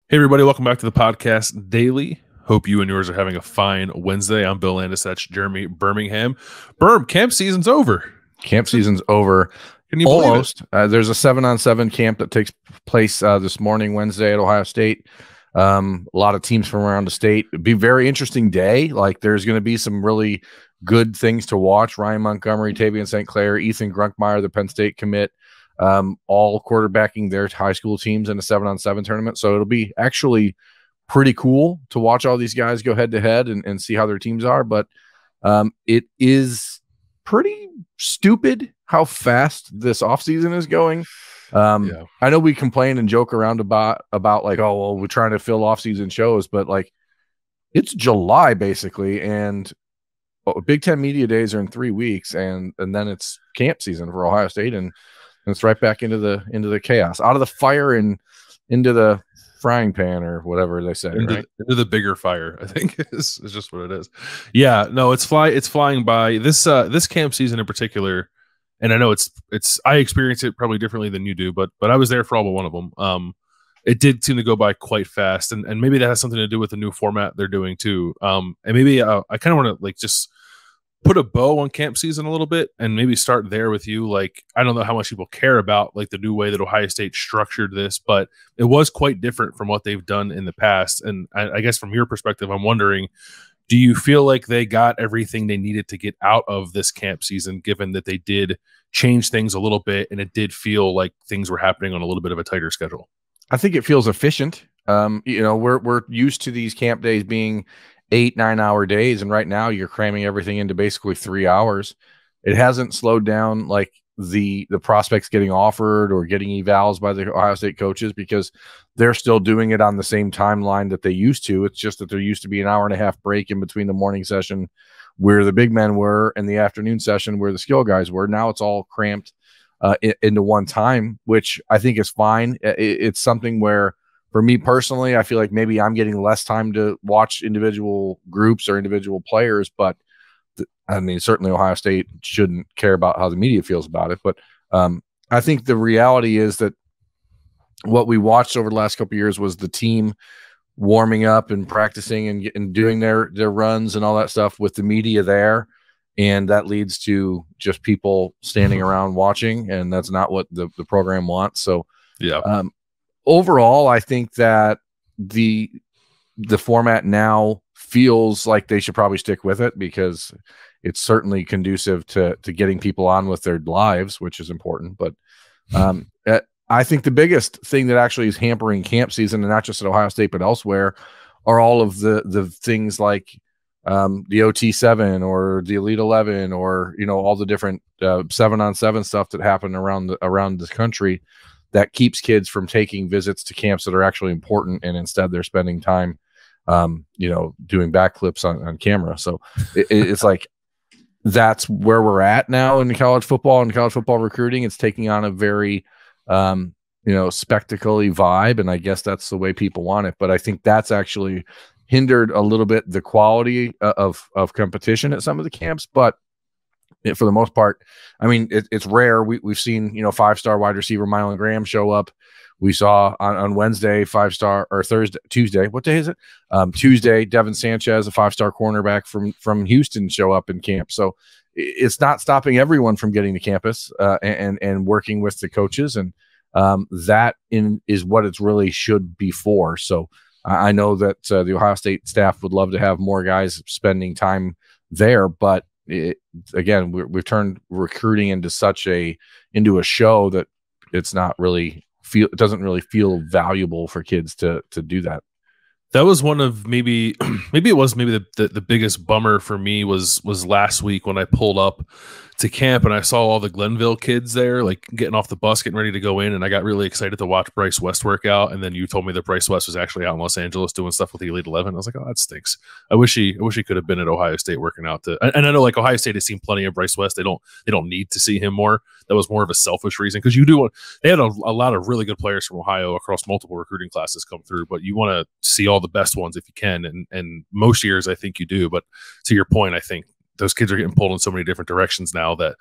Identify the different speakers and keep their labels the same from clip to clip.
Speaker 1: Hey, everybody, welcome back to the podcast daily. Hope you and yours are having a fine Wednesday. I'm Bill Landis. That's Jeremy Birmingham. Camp season's over.
Speaker 2: Camp season's over.
Speaker 1: Can you
Speaker 2: Almost.
Speaker 1: believe it?
Speaker 2: There's a 7-on-7 camp that takes place this morning, Wednesday, at Ohio State. A lot of teams from around the state. It'd be a very interesting day. Like, there's going to be some really good things to watch. Ryan Montgomery, Tavian St. Clair, Ethan Grunkmeyer, the Penn State commit, all quarterbacking their high school teams in a 7-on-7 tournament. So it'll be actually pretty cool to watch all these guys go head to head and see how their teams are. But it is pretty stupid how fast this offseason is going. I know we complain and joke around about like, oh, well, we're trying to fill offseason shows, but like, it's July basically, and Big Ten media days are in 3 weeks, and then it's camp season for Ohio State, and it's right back into the chaos, out of the fire and into the frying pan, or whatever they say,
Speaker 1: into,
Speaker 2: right?
Speaker 1: Into the bigger fire, I think is just what it is. Yeah, no, it's flying by. This camp season in particular, and I know it's I experience it probably differently than you do, but I was there for all but one of them. It did seem to go by quite fast, and maybe that has something to do with the new format they're doing too. And maybe I kind of want to like just put a bow on camp season a little bit and maybe start there with you. Like, I don't know how much people care about like the new way that Ohio State structured this, but it was quite different from what they've done in the past. And I guess from your perspective, I'm wondering, do you feel like they got everything they needed to get out of this camp season, given that they did change things a little bit and it did feel like things were happening on a little bit of a tighter schedule?
Speaker 2: I think it feels efficient. We're used to these camp days being 8-9 hour days, and right now you're cramming everything into basically 3 hours. It hasn't slowed down like the prospects getting offered or getting evals by the Ohio State coaches, because they're still doing it on the same timeline that they used to. It's just that there used to be an hour and a half break in between the morning session where the big men were and the afternoon session where the skill guys were. Now it's all cramped into one time, which I think is fine. It's something where, for me personally, I feel like maybe I'm getting less time to watch individual groups or individual players, but I mean, certainly Ohio State shouldn't care about how the media feels about it. But I think the reality is that what we watched over the last couple of years was the team warming up and practicing and doing their runs and all that stuff with the media there. And that leads to just people standing around watching, and that's not what the program wants. So, yeah. Overall, I think that the format now feels like they should probably stick with it, because it's certainly conducive to getting people on with their lives, which is important. But I think the biggest thing that actually is hampering camp season, and not just at Ohio State but elsewhere, are all of the things like the OT7 or the Elite 11, or all the different 7-on-7 stuff that happen around the country, that keeps kids from taking visits to camps that are actually important, and instead they're spending time doing backflips on camera. So it's like, that's where we're at now in college football and college football recruiting. It's taking on a very spectacle-y vibe, and I guess that's the way people want it. But I think that's actually hindered a little bit the quality of competition at some of the camps. But for the most part, I mean, it's rare. We've seen 5-star wide receiver Mylan Graham show up. We saw on Wednesday 5-star, or Tuesday. What day is it? Tuesday, Devin Sanchez, a 5-star cornerback from Houston, show up in camp. So it's not stopping everyone from getting to campus and working with the coaches, and that is what it's really should be for. So I know that the Ohio State staff would love to have more guys spending time there, but again, we've turned recruiting into a show that it's not really it doesn't really feel valuable for kids to do that.
Speaker 1: That was one of maybe the biggest bummer for me was last week when I pulled up to camp and I saw all the Glenville kids there, like getting off the bus, getting ready to go in, and I got really excited to watch Bryce West work out. And then you told me that Bryce West was actually out in Los Angeles doing stuff with the Elite 11. I was like, oh, that stinks. I wish he could have been at Ohio State working out. And I know like Ohio State has seen plenty of Bryce West. They don't need to see him more. That was more of a selfish reason, because they had a lot of really good players from Ohio across multiple recruiting classes come through, but you want to see all the best ones if you can. And most years I think you do. But to your point, I think those kids are getting pulled in so many different directions now that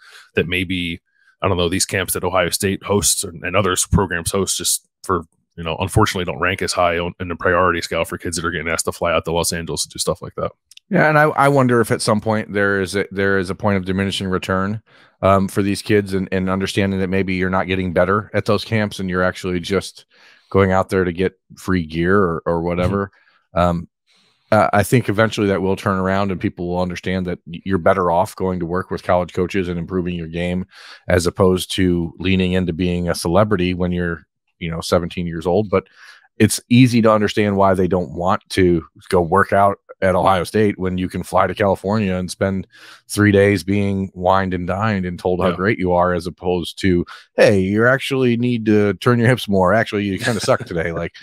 Speaker 1: maybe, I don't know, these camps that Ohio State hosts and others programs host just for unfortunately don't rank as high in the priority scale for kids that are getting asked to fly out to Los Angeles to do stuff like that.
Speaker 2: Yeah, and I wonder if at some point there is a point of diminishing return for these kids, and understanding that maybe you're not getting better at those camps and you're actually just going out there to get free gear or whatever. I think eventually that will turn around and people will understand that you're better off going to work with college coaches and improving your game as opposed to leaning into being a celebrity when you're 17 years old. But it's easy to understand why they don't want to go work out at Ohio State when you can fly to California and spend 3 days being wined and dined and told how great you are, as opposed to, hey, you actually need to turn your hips more. Actually, you kind of suck today. Like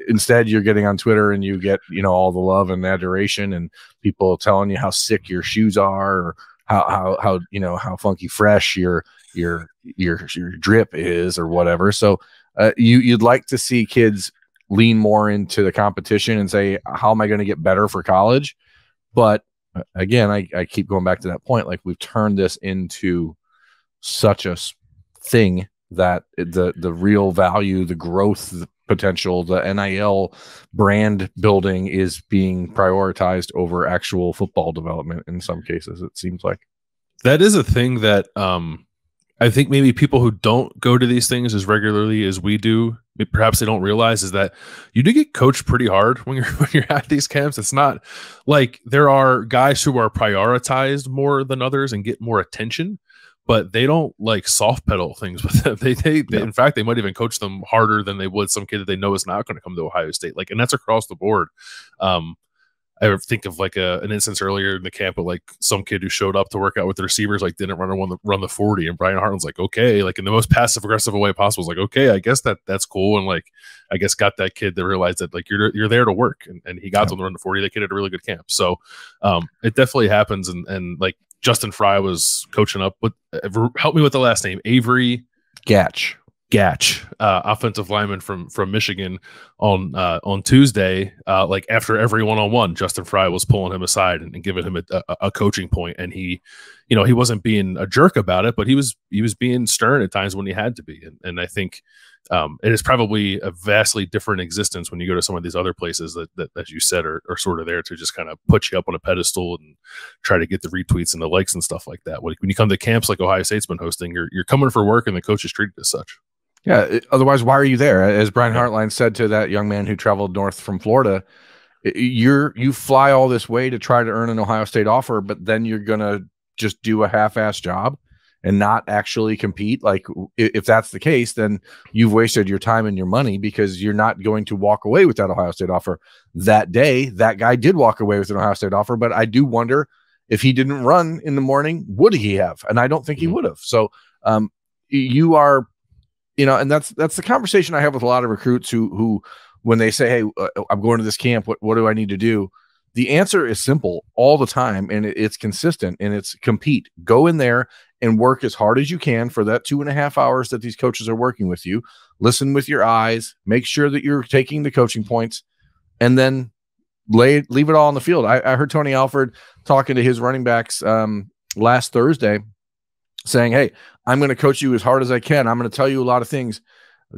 Speaker 2: instead you're getting on Twitter and you get, all the love and adoration and people telling you how sick your shoes are, or how funky fresh your drip is or whatever. So you'd like to see kids lean more into the competition and say, how am I going to get better for college? But again, I keep going back to that point. Like, we've turned this into such a thing that the real value, the growth, the potential, the NIL brand building is being prioritized over actual football development in some cases, it seems like.
Speaker 1: That is a thing that I think maybe people who don't go to these things as regularly as we do, perhaps they don't realize, is that you do get coached pretty hard when you're at these camps. It's not like there are guys who are prioritized more than others and get more attention, but they don't like soft pedal things with them. They in fact, they might even coach them harder than they would some kid that they know is not going to come to Ohio State. Like, and that's across the board. I think of like an instance earlier in the camp of like some kid who showed up to work out with the receivers, like didn't run the 40, and Brian Hartland's like, okay, like in the most passive aggressive way possible, is like, okay, I guess that's cool, and like I guess got that kid to realize that like you're there to work, and he got them to run the 40. That kid had a really good camp, so it definitely happens, and like Justin Fry was coaching up with, help me with the last name, Avery
Speaker 2: Gatch,
Speaker 1: offensive lineman from Michigan, on Tuesday, like after every one-on-one, Justin Fry was pulling him aside and giving him a coaching point, and he wasn't being a jerk about it, but he was being stern at times when he had to be, and I think it is probably a vastly different existence when you go to some of these other places that as you said are sort of there to just kind of put you up on a pedestal and try to get the retweets and the likes and stuff like that. When you come to camps like Ohio State's been hosting, you're coming for work, and the coach is treated as such.
Speaker 2: Yeah. Otherwise, why are you there? As Brian Hartline said to that young man who traveled north from Florida, you fly all this way to try to earn an Ohio State offer, but then you're going to just do a half-ass job and not actually compete. Like, if that's the case, then you've wasted your time and your money, because you're not going to walk away with that Ohio State offer. That day, that guy did walk away with an Ohio State offer, but I do wonder if he didn't run in the morning, would he have? And I don't think he would have. So you are, and that's the conversation I have with a lot of recruits who when they say, hey, I'm going to this camp, what do I need to do? The answer is simple all the time, and it's consistent, and it's compete. Go in there and work as hard as you can for that 2.5 hours that these coaches are working with you. Listen with your eyes, make sure that you're taking the coaching points, and then leave it all on the field. I heard Tony Alford talking to his running backs last Thursday, saying, hey, I'm going to coach you as hard as I can. I'm going to tell you a lot of things.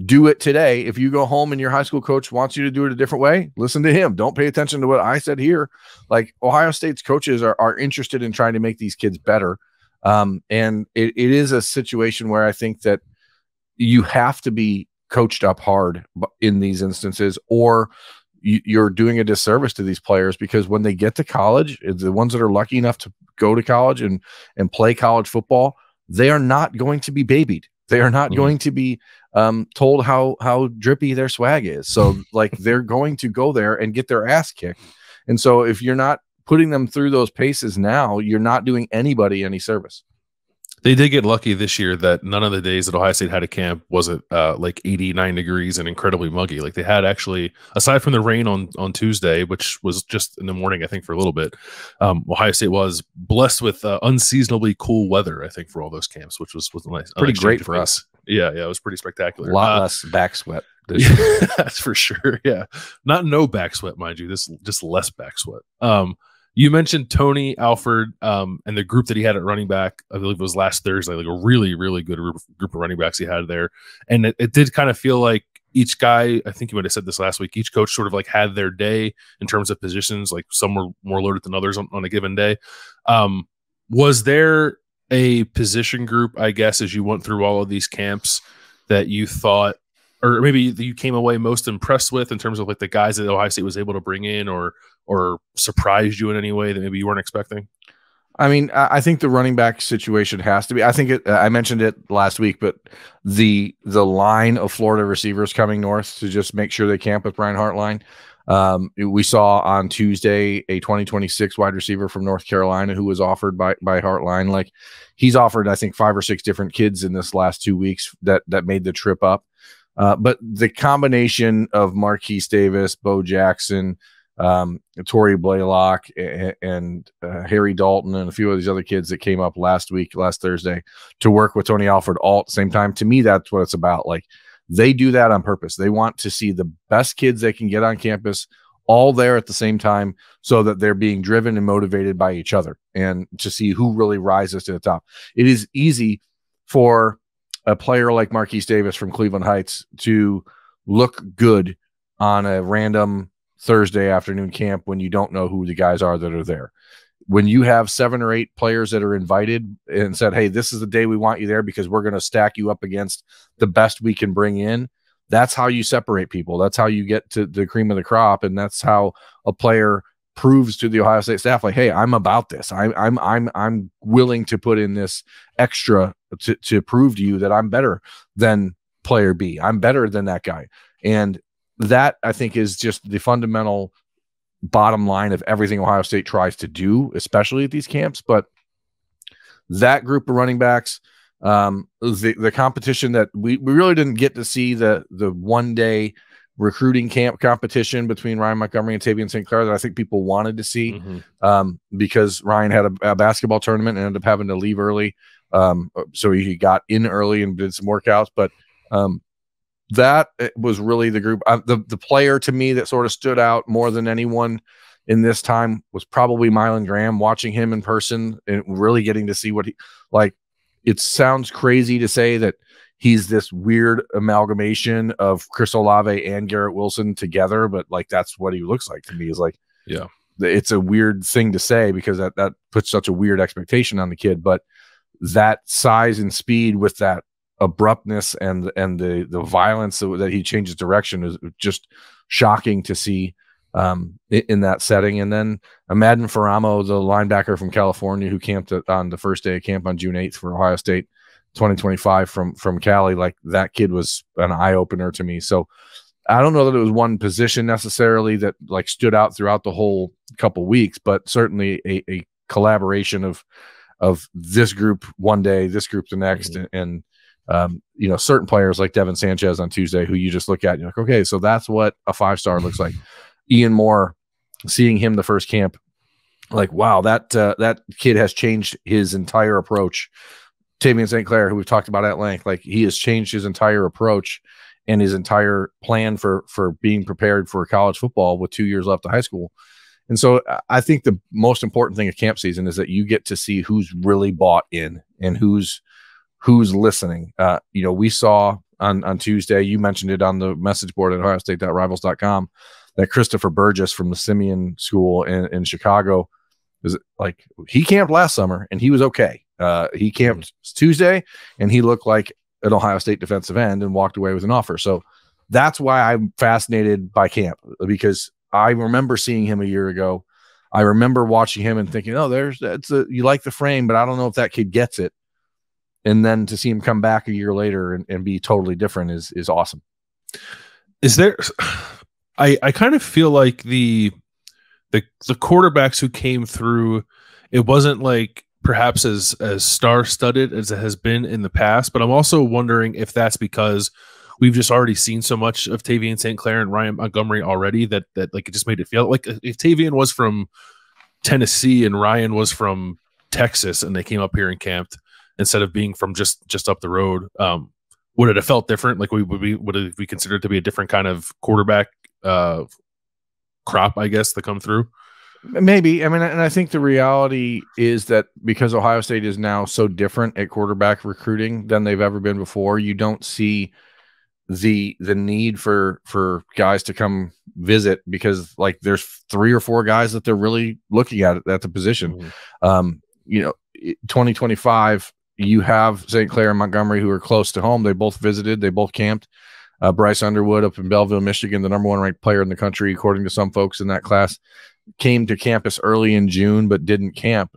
Speaker 2: Do it today. If you go home and your high school coach wants you to do it a different way, listen to him. Don't pay attention to what I said here. Like, Ohio State's coaches are interested in trying to make these kids better. And it is a situation where I think that you have to be coached up hard in these instances, or you're doing a disservice to these players, because when they get to college, the ones that are lucky enough to go to college and play college football, they are not going to be babied. They are not going to be told how drippy their swag is. So like, they're going to go there and get their ass kicked. And so if you're not putting them through those paces now, you're not doing anybody any service.
Speaker 1: They did get lucky this year that none of the days that Ohio State had a camp wasn't like 89 degrees and incredibly muggy. Like, they had actually, aside from the rain on Tuesday, which was just in the morning, I think, for a little bit, Ohio State was blessed with unseasonably cool weather, I think, for all those camps, which was nice.
Speaker 2: Pretty great for us.
Speaker 1: Yeah, it was pretty spectacular.
Speaker 2: A lot less back sweat this year.
Speaker 1: That's for sure. Yeah. Not no back sweat, mind you. This just less back sweat. You mentioned Tony Alford and the group that he had at running back. I believe it was last Thursday, like a really, really good group of running backs he had there. And it did kind of feel like each guy, I think you might have said this last week, each coach sort of like had their day in terms of positions, like some were more loaded than others on a given day. Was there a position group, I guess, as you went through all of these camps that you thought, or maybe you came away most impressed with in terms of like the guys that Ohio State was able to bring in, or surprised you in any way that maybe you weren't expecting?
Speaker 2: I mean, I think the running back situation has to be. I think I mentioned it last week, but the line of Florida receivers coming north to just make sure they camp with Brian Hartline. We saw on Tuesday a 2026 wide receiver from North Carolina who was offered by Hartline. Like, he's offered, I think, 5 or 6 different kids in this last 2 weeks that made the trip up. But the combination of Marquise Davis, Bo Jackson, Torrey Blaylock, and Harry Dalton, and a few of these other kids that came up last Thursday, to work with Tony Alford all at the same time. To me, that's what it's about. Like, they do that on purpose. They want to see the best kids they can get on campus all there at the same time, so that they're being driven and motivated by each other, and to see who really rises to the top. It is easy for a player like Marquise Davis from Cleveland Heights to look good on a random Thursday afternoon camp when you don't know who the guys are that are there. When you have 7 or 8 players that are invited and said, hey, this is the day we want you there because we're going to stack you up against the best we can bring in, that's how you separate people. That's how you get to the cream of the crop. And that's how a player proves to the Ohio State staff, like, hey, I'm about this. I'm willing to put in this extra to prove to you that I'm better than player B. I'm better than that guy. And that, I think, is just the fundamental bottom line of everything Ohio State tries to do, especially at these camps. But that group of running backs, the competition that we really didn't get to see, the one-day recruiting camp competition between Ryan Montgomery and Tavian St. Clair that I think people wanted to see, because Ryan had a basketball tournament and ended up having to leave early. So he got in early and did some workouts. But that was really the group. The player to me that sort of stood out more than anyone in this time was probably Mylan Graham. Watching him in person and really getting to see what he like. It sounds crazy to say that he's this weird amalgamation of Chris Olave and Garrett Wilson together, but like, that's what he looks like to me. Is like,
Speaker 1: yeah,
Speaker 2: it's a weird thing to say because that puts such a weird expectation on the kid. But that size and speed with that abruptness and the violence that he changes direction is just shocking to see in that setting. And then Madden Faramo, the linebacker from California who camped on the first day of camp on June 8th for Ohio State 2025 from Cali, like, that kid was an eye-opener to me. So I don't know that it was one position necessarily that like stood out throughout the whole couple weeks, but certainly a collaboration of this group one day, this group the next, and you know, certain players like Devin Sanchez on Tuesday who you just look at and you're like, okay, so that's what a 5-star looks like. Ian Moore, seeing him the first camp, like, wow, that kid has changed his entire approach. Tavian St. Clair, who we've talked about at length, like, he has changed his entire approach and his entire plan for being prepared for college football with 2 years left of high school. And so I think the most important thing of camp season is that you get to see who's really bought in and who's listening. You know, we saw on Tuesday, you mentioned it on the message board at OhioState.Rivals.com, that Christopher Burgess from the Simeon School in Chicago is like, he camped last summer and he was okay. He camped Tuesday and he looked like an Ohio State defensive end and walked away with an offer. So that's why I'm fascinated by camp, because I remember seeing him a year ago. I remember watching him and thinking, oh, you like the frame, but I don't know if that kid gets it. And then to see him come back a year later and be totally different is awesome.
Speaker 1: Is there, I kind of feel like the quarterbacks who came through, it wasn't like perhaps as star-studded as it has been in the past, but I'm also wondering if that's because we've just already seen so much of Tavian St. Clair and Ryan Montgomery already that like it just made it feel like if Tavian was from Tennessee and Ryan was from Texas and they came up here and camped instead of being from just up the road, would it have felt different? Like would we consider it to be a different kind of quarterback crop, I guess, that come through?
Speaker 2: Maybe. I mean, and I think the reality is that because Ohio State is now so different at quarterback recruiting than they've ever been before, you don't see the need for guys to come visit, because like there's 3 or 4 guys that they're really looking at the position.
Speaker 1: Mm-hmm.
Speaker 2: 2025, you have St. Clair and Montgomery who are close to home. They both visited, they both camped. Bryce Underwood up in Belleville, Michigan, the #1 ranked player in the country, according to some folks in that class, came to campus early in June, but didn't camp.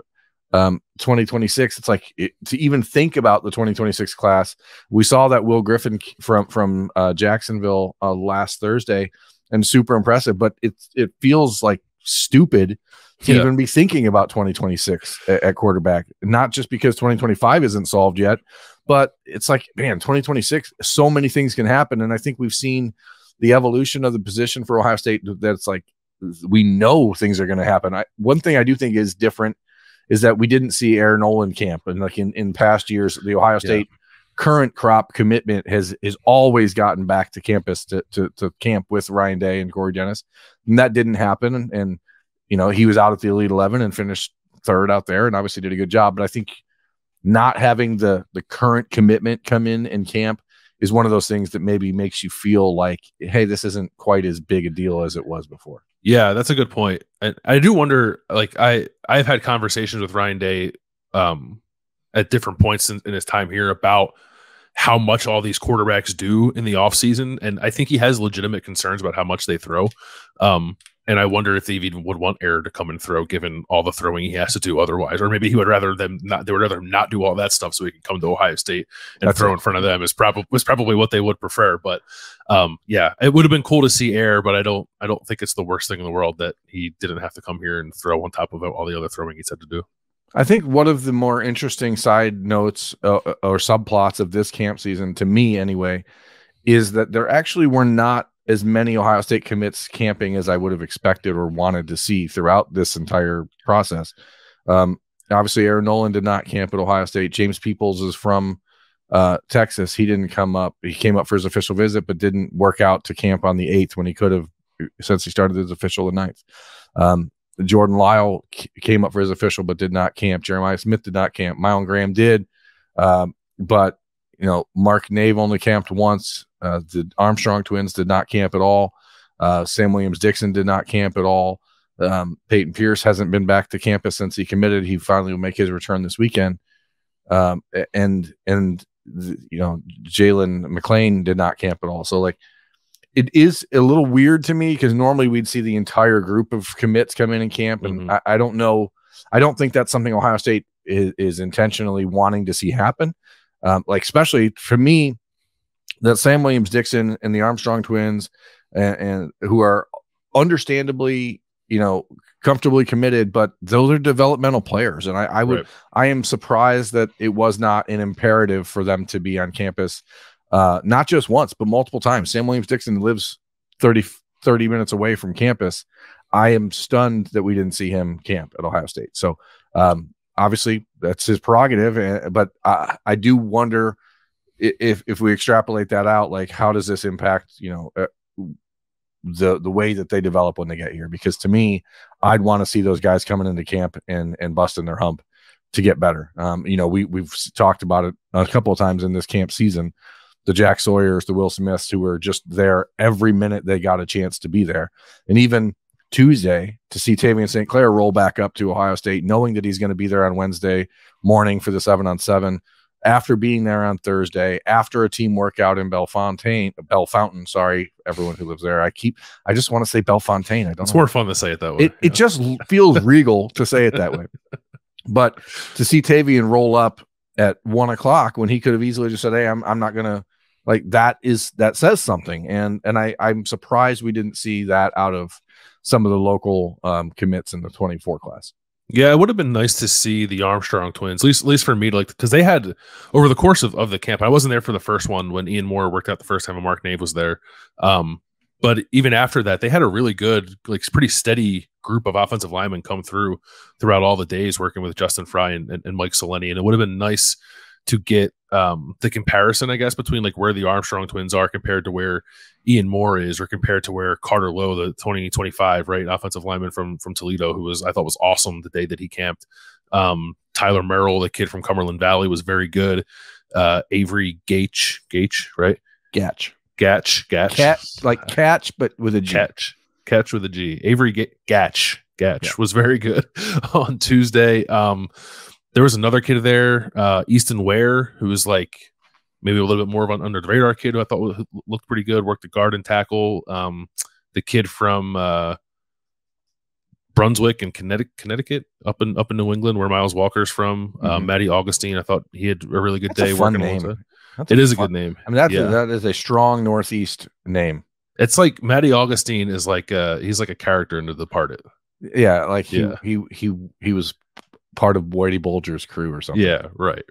Speaker 2: 2026, it's like to even think about the 2026 class. We saw that Will Griffin from Jacksonville last Thursday, and super impressive, but it feels like stupid to even be thinking about 2026 at quarterback, not just because 2025 isn't solved yet, but it's like, man, 2026, so many things can happen. And I think we've seen the evolution of the position for Ohio State. That's like, we know things are going to happen. One thing I do think is different is that we didn't see Aaron Nolan camp. And like in past years, the Ohio State current crop commitment has always gotten back to campus to camp with Ryan Day and Corey Dennis. And that didn't happen. And he was out at the Elite 11 and finished 3rd out there and obviously did a good job. But I think not having the current commitment come in and camp is one of those things that maybe makes you feel like, hey, this isn't quite as big a deal as it was before.
Speaker 1: Yeah, that's a good point. I do wonder, like I've had conversations with Ryan Day at different points in his time here about how much all these quarterbacks do in the offseason. And I think he has legitimate concerns about how much they throw. And I wonder if they even would want Air to come and throw, given all the throwing he has to do otherwise. Or maybe he would rather them not. They would rather him not do all that stuff so he can come to Ohio State and throw in front of them. Was probably what they would prefer. But it would have been cool to see Air. But I don't think it's the worst thing in the world that he didn't have to come here and throw on top of all the other throwing he's had to do.
Speaker 2: I think one of the more interesting side notes or subplots of this camp season, to me anyway, is that there actually were not as many Ohio State commits camping as I would have expected or wanted to see throughout this entire process. Obviously, Aaron Nolan did not camp at Ohio State. James Peoples is from Texas. He didn't come up. He came up for his official visit, but didn't work out to camp on the 8th when he could have, since he started his official the 9th. Jordan Lyle came up for his official, but did not camp. Jeremiah Smith did not camp. Mylan Graham did. But, Mark Nave only camped once. The Armstrong twins did not camp at all. Sam Williams-Dixon did not camp at all. Peyton Pierce hasn't been back to campus since he committed. He finally will make his return this weekend. And Jalen McClain did not camp at all. So like, it is a little weird to me because normally we'd see the entire group of commits come in and camp. And I don't know. I don't think that's something Ohio State is intentionally wanting to see happen. Especially for me, that Sam Williams-Dixon and the Armstrong twins and who are understandably, comfortably committed, but those are developmental players. And I am surprised that it was not an imperative for them to be on campus, not just once, but multiple times. Sam Williams-Dixon lives 30 minutes away from campus. I am stunned that we didn't see him camp at Ohio State. So obviously that's his prerogative, but I do wonder if we extrapolate that out, like how does this impact, the way that they develop when they get here? Because to me, I'd want to see those guys coming into camp and busting their hump to get better. We've talked about it a couple of times in this camp season, the Jack Sawyers, the Will Smiths, who were just there every minute they got a chance to be there. And even Tuesday, to see Tavian St. Clair roll back up to Ohio State, knowing that he's going to be there on Wednesday morning for the 7-on-7, after being there on Thursday, after a team workout in Bellefontaine, sorry, everyone who lives there. I just want to say Bellefontaine. I don't know. It's
Speaker 1: more fun to say it that way.
Speaker 2: It just feels regal to say it that way. But to see Tavian roll up at 1:00 when he could have easily just said, hey, I'm not going to, like, that says something. And I'm surprised we didn't see that out of some of the local commits in the 24 class.
Speaker 1: Yeah, it would have been nice to see the Armstrong twins, at least for me, because they had over the course of the camp. I wasn't there for the first one when Ian Moore worked out the first time and Mark Nave was there. But even after that, they had a really good, pretty steady group of offensive linemen come throughout all the days working with Justin Fry and Mike Soleni. And it would have been nice to get the comparison, I guess, between where the Armstrong twins are compared to where Ian Moore is, or compared to where Carter Lowe, the 2025 offensive lineman from Toledo, who I thought was awesome the day that he camped. Tyler Merrill, the kid from Cumberland Valley, was very good. Avery Gage, right? Gatch,
Speaker 2: like catch, but with a G.
Speaker 1: Catch with a G. Avery Gatch was very good on Tuesday. There was another kid there, Easton Ware, who was like maybe a little bit more of an under the radar kid who I thought looked pretty good. Worked the guard and tackle. The kid from Brunswick and Connecticut, up in New England, where Miles Walker's from. Matty Augustine, I thought he had a really good day working alongside. It is a good name.
Speaker 2: I mean, that is a strong Northeast name.
Speaker 1: It's like Matty Augustine is like he's like a character in The Departed.
Speaker 2: Yeah, like he was part of Whitey Bulger's crew or something.
Speaker 1: Yeah, right.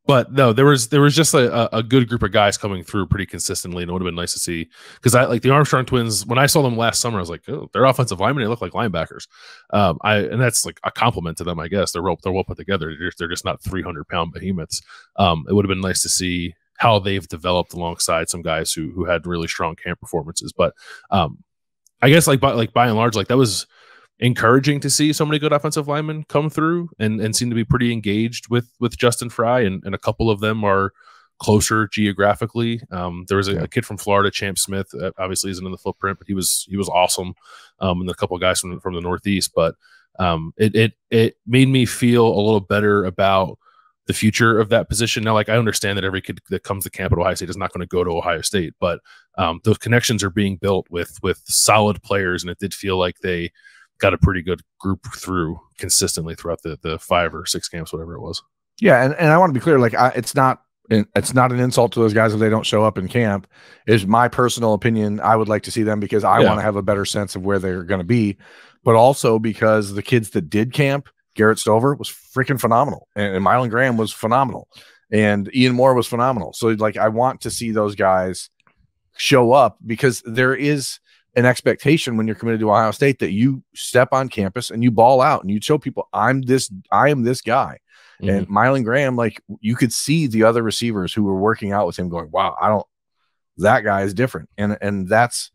Speaker 1: But no, there was just a good group of guys coming through pretty consistently, and it would have been nice to see, because I like the Armstrong twins. When I saw them last summer, I was like, oh, they're offensive linemen. They look like linebackers. And that's like a compliment to them, I guess. They're well put together. They're just not 300-pound behemoths. It would have been nice to see how they've developed alongside some guys who had really strong camp performances. But I guess by and large, like that was encouraging to see so many good offensive linemen come through and seem to be pretty engaged with Justin Fry, and a couple of them are closer geographically. There was a kid from Florida, Champ Smith, obviously isn't in the footprint, but he was awesome. And a couple of guys from the Northeast, but it made me feel a little better about the future of that position. Now, like, I understand that every kid that comes to camp at Ohio State is not going to go to Ohio State, but those connections are being built with solid players, and it did feel like they got a pretty good group through consistently throughout the 5 or 6 camps, whatever it was.
Speaker 2: Yeah, and I want to be clear, like it's not an insult to those guys if they don't show up in camp. Is my personal opinion. I would like to see them because I want to have a better sense of where they're going to be, but also because the kids that did camp, Garrett Stover was freaking phenomenal, and Mylan Graham was phenomenal, and Ian Moore was phenomenal. So like I want to see those guys show up, because there is an expectation when you're committed to Ohio State that you step on campus and you ball out and you show people I am this guy. And Mylan Graham, like you could see the other receivers who were working out with him going, wow, that guy is different. And that's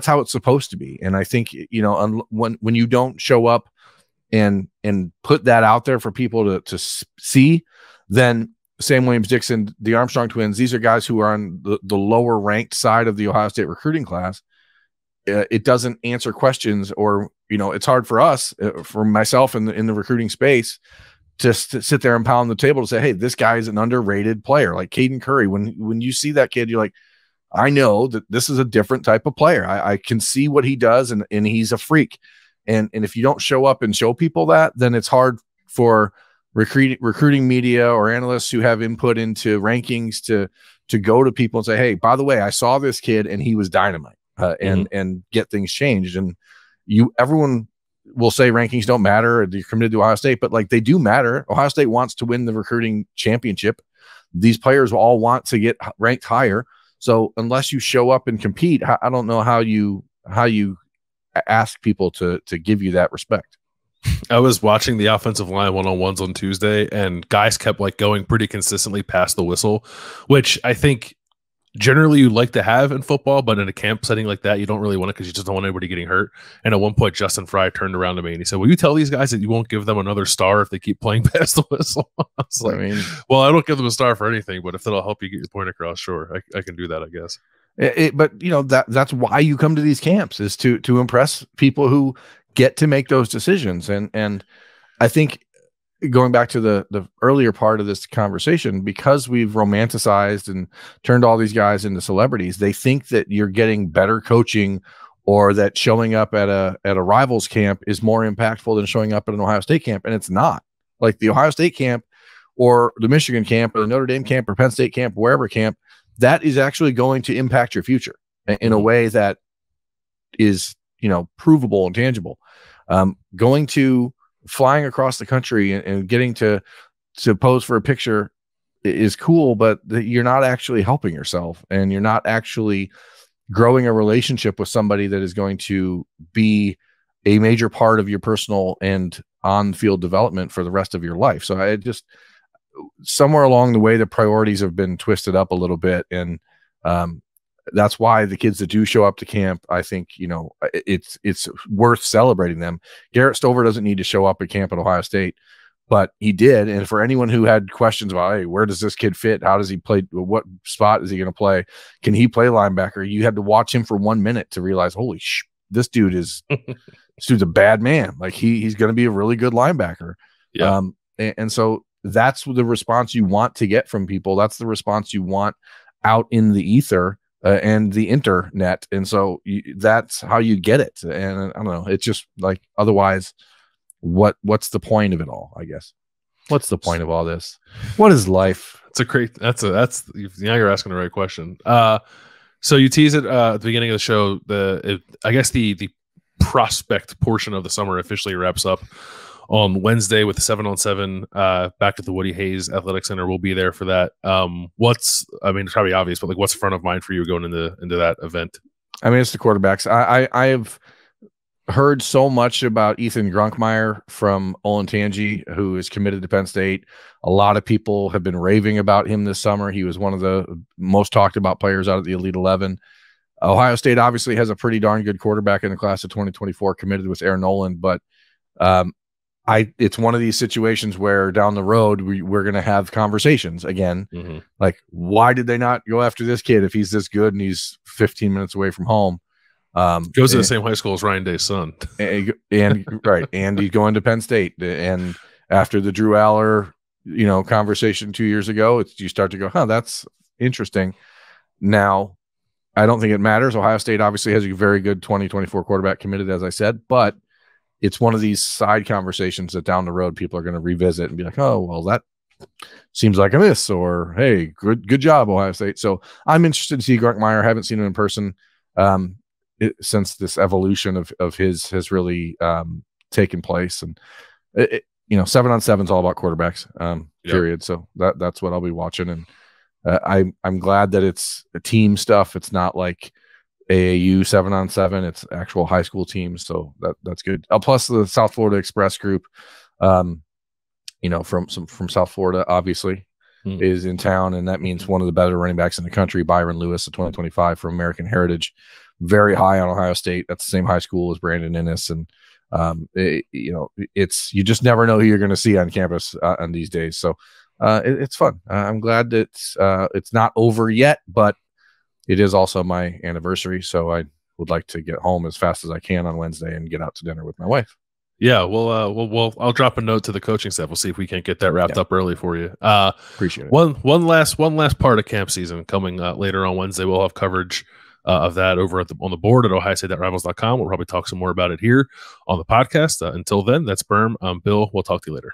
Speaker 2: how it's supposed to be. And I think, when you don't show up and put that out there for people to see, then Sam Williams-Dixon, the Armstrong twins, these are guys who are on the lower ranked side of the Ohio State recruiting class. It doesn't answer questions, or it's hard for us, for myself in the recruiting space, just to sit there and pound the table to say, hey, this guy is an underrated player. Like Caden Curry, when you see that kid, you're like, I know that this is a different type of player. I can see what he does, and he's a freak. And if you don't show up and show people that, then it's hard for recruiting media or analysts who have input into rankings to go to people and say, hey, by the way, I saw this kid and he was dynamite. And get things changed. And everyone will say rankings don't matter, or you're committed to Ohio State, but like they do matter. Ohio State wants to win the recruiting championship. These players will all want to get ranked higher. So unless you show up and compete, I don't know how you ask people to give you that respect.
Speaker 1: I was watching the offensive line one-on-ones on Tuesday, and guys kept like going pretty consistently past the whistle, which I think generally you like to have in football, but in a camp setting like that, you don't really want it because you just don't want anybody getting hurt. And at one point, Justin Fry turned around to me and he said, will you tell these guys that you won't give them another star if they keep playing past the whistle? I was like, well, I don't give them a star for anything, but if that'll help you get your point across, sure, I can do that, I guess.
Speaker 2: But that's why you come to these camps, is to impress people who get to make those decisions. And I think, going back to the earlier part of this conversation, because we've romanticized and turned all these guys into celebrities, they think that you're getting better coaching, or that showing up at a rival's camp is more impactful than showing up at an Ohio State camp. And it's not. Like the Ohio State camp or the Michigan camp or the Notre Dame camp or Penn State camp, wherever camp, that is actually going to impact your future in a way that is, provable and tangible. Flying across the country and getting to pose for a picture is cool, but you're not actually helping yourself, and you're not actually growing a relationship with somebody that is going to be a major part of your personal and on-field development for the rest of your life. So I just, somewhere along the way, the priorities have been twisted up a little bit, and that's why the kids that do show up to camp, I think, it's worth celebrating them. Garrett Stover doesn't need to show up at camp at Ohio State, but he did. And for anyone who had questions about, hey, where does this kid fit? How does he play? What spot is he going to play? Can he play linebacker? You had to watch him for 1 minute to realize, holy this dude's a bad man. Like he's going to be a really good linebacker.
Speaker 1: Yeah.
Speaker 2: And so that's the response you want to get from people. That's the response you want out in the ether and the internet. And so that's how you get it. And I don't know. It's just like, otherwise, what's the point of it all? I guess. What's the point of all this? What is life?
Speaker 1: That's now you're asking the right question. So you tease it at the beginning of the show. I guess the prospect portion of the summer officially wraps up on Wednesday with the 7-on-7 back at the Woody Hayes Athletic Center. We'll be there for that. It's probably obvious, but like, what's front of mind for you going into that event?
Speaker 2: I mean, it's the quarterbacks. I have heard so much about Ethan Grunkmeyer from Olentangy, who is committed to Penn State. A lot of people have been raving about him this summer. He was one of the most talked about players out of the Elite 11. Ohio State obviously has a pretty darn good quarterback in the class of 2024 committed with Aaron Nolan, but it's one of these situations where down the road we're going to have conversations again. Mm-hmm. Like, why did they not go after this kid if he's this good and he's 15 minutes away from home?
Speaker 1: Goes to the same high school as Ryan Day's son,
Speaker 2: and right, and he's going to Penn State. And after the Drew Aller, conversation 2 years ago, you start to go, that's interesting. Now, I don't think it matters. Ohio State obviously has a very good 2024 quarterback committed, as I said, but it's one of these side conversations that down the road people are going to revisit and be like, oh, well, that seems like a miss, or hey, good job, Ohio State. So I'm interested to see Grunkmeyer. I haven't seen him in person since this evolution of his has really taken place. And 7-on-7 is all about quarterbacks, period. So that's what I'll be watching. And I'm glad that it's a team stuff. It's not like AAU 7-on-7. It's actual high school teams. So that's good. Plus the South Florida Express group, from South Florida, obviously, is in town. And that means one of the better running backs in the country, Byron Lewis, of 2025 from American Heritage, very high on Ohio State. That's the same high school as Brandon Innes. And, you just never know who you're going to see on campus on these days. So it's fun. I'm glad that it's not over yet, but it is also my anniversary. So I would like to get home as fast as I can on Wednesday and get out to dinner with my wife.
Speaker 1: Yeah, well, I'll drop a note to the coaching staff. We'll see if we can't get that wrapped up early for you.
Speaker 2: Appreciate it.
Speaker 1: One last part of camp season coming later on Wednesday. We'll have coverage of that over on the board at ohiostate.rivals.com. We'll probably talk some more about it here on the podcast. Until then, that's Berm. Bill, we'll talk to you later.